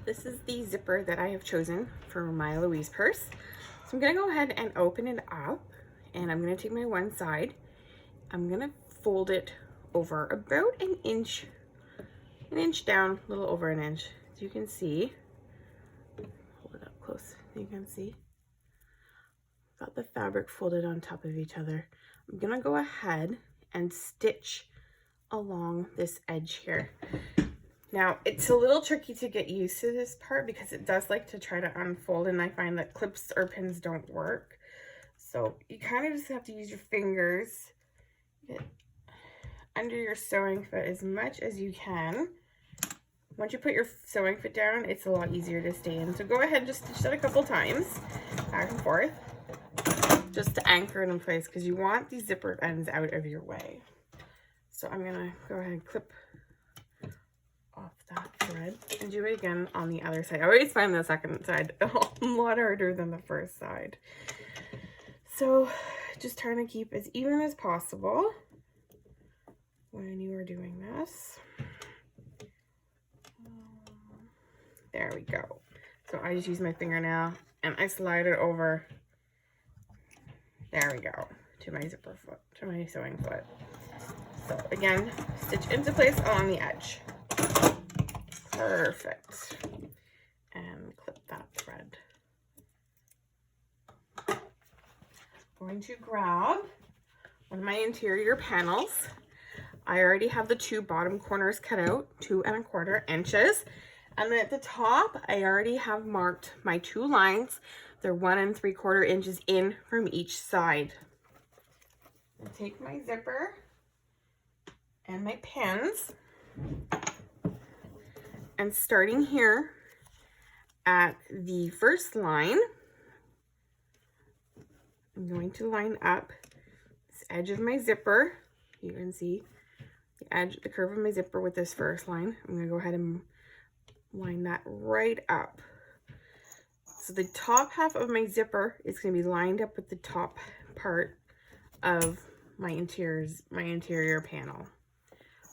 This is the zipper that I have chosen for my Louise purse. So I'm gonna go ahead and open it up, and I'm gonna take my one side. I'm gonna fold it over about an inch down, a little over an inch. As you can see, hold it up close, you can see. Got the fabric folded on top of each other. I'm gonna go ahead and stitch along this edge here. Now, it's a little tricky to get used to this part because it does like to try to unfold, and I find that clips or pins don't work. So you kind of just have to use your fingers, get under your sewing foot as much as you can. Once you put your sewing foot down, it's a lot easier to stay in. So go ahead and just stitch that a couple times, back and forth, just to anchor it in place, because you want these zipper ends out of your way. So I'm gonna go ahead and clip off that thread and do it again on the other side. I always find the second side a lot harder than the first side. So just trying to keep as even as possible when you are doing this. There we go. So I just use my fingernail and I slide it over. There we go, to my zipper foot, to my sewing foot. So again, stitch into place along the edge. Perfect. And clip that thread. I'm going to grab one of my interior panels. I already have the two bottom corners cut out, 2 1/4 inches. And then at the top, I already have marked my 2 lines. They're 1 3/4 inches in from each side. I take my zipper and my pins, and starting here at the first line, I'm going to line up this edge of my zipper. You can see the edge, the curve of my zipper with this first line. I'm going to go ahead and line that right up. So the top half of my zipper is going to be lined up with the top part of my interior panel.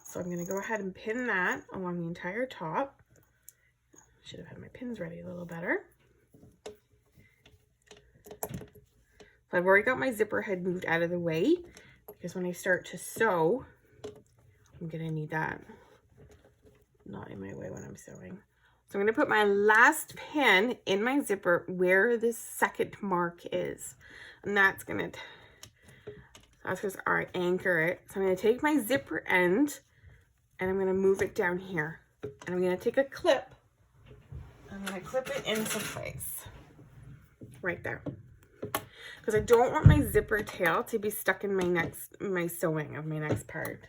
So I'm going to go ahead and pin that along the entire top. Should have had my pins ready a little better. So I've already got my zipper head moved out of the way, because when I start to sew, I'm going to need that not in my way when I'm sewing. So I'm going to put my last pin in my zipper where this second mark is. And that's going to anchor it. So I'm going to take my zipper end and I'm going to move it down here. And I'm going to take a clip. I'm going to clip it into place. Right there. Because I don't want my zipper tail to be stuck in my sewing of my next part.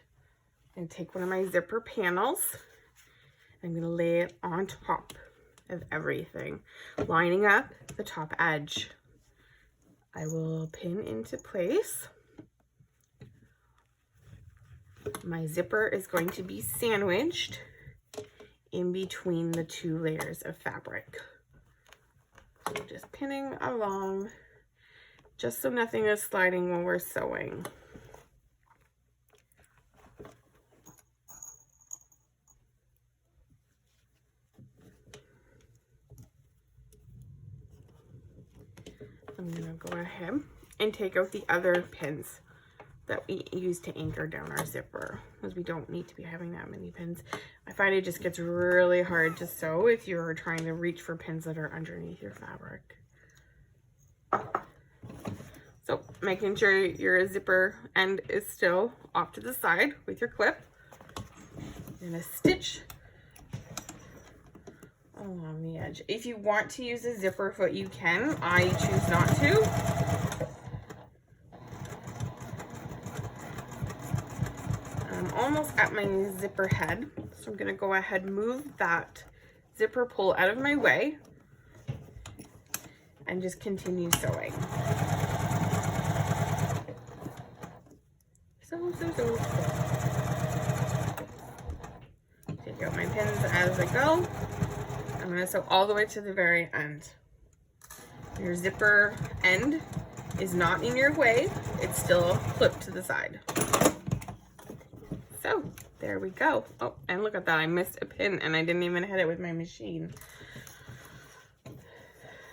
I'm going to take one of my zipper panels. I'm going to lay it on top of everything, lining up the top edge. I will pin into place. My zipper is going to be sandwiched in between the 2 layers of fabric. So just pinning along, just so nothing is sliding when we're sewing. I'm going to go ahead and take out the other pins that we use to anchor down our zipper, because we don't need to be having that many pins. I find it just gets really hard to sew if you're trying to reach for pins that are underneath your fabric. So making sure your zipper end is still off to the side with your clip. You're going to stitch along the edge. If you want to use a zipper foot, you can. I choose not to. I'm almost at my zipper head, so I'm going to go ahead and move that zipper pull out of my way and just continue sewing. So. Take out my pins as I go. I'm going to sew all the way to the very end. Your zipper end is not in your way. It's still clipped to the side. So there we go. Oh, and look at that. I missed a pin and I didn't even hit it with my machine.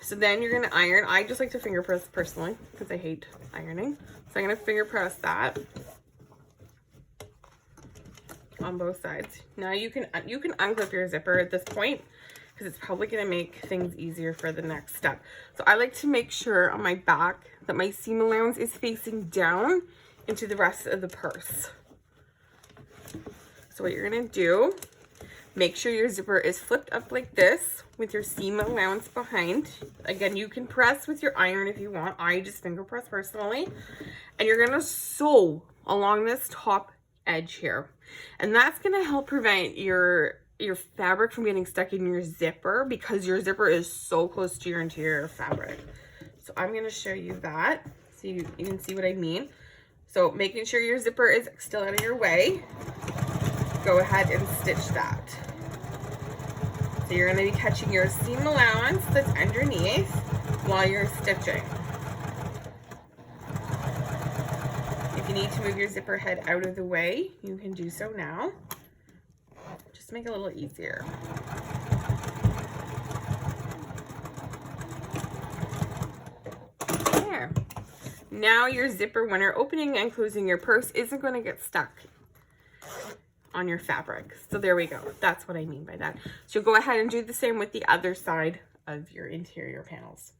So then you're gonna iron. I just like to finger press personally because I hate ironing. So I'm gonna finger press that on both sides. Now you can unclip your zipper at this point because it's probably gonna make things easier for the next step. So I like to make sure on my back that my seam allowance is facing down into the rest of the purse. So what you're gonna do, make sure your zipper is flipped up like this with your seam allowance behind. Again, you can press with your iron if you want. I just finger press personally. And you're gonna sew along this top edge here. And that's gonna help prevent your fabric from getting stuck in your zipper because your zipper is so close to your interior fabric. So I'm gonna show you that so you can see what I mean. So making sure your zipper is still out of your way, go ahead and stitch that. So you're gonna be catching your seam allowance that's underneath while you're stitching. If you need to move your zipper head out of the way, you can do so now. Just make it a little easier. There. Now your zipper, when you're opening and closing your purse, isn't going to get stuck on your fabric. So there we go. That's what I mean by that. So go ahead and do the same with the other side of your interior panels.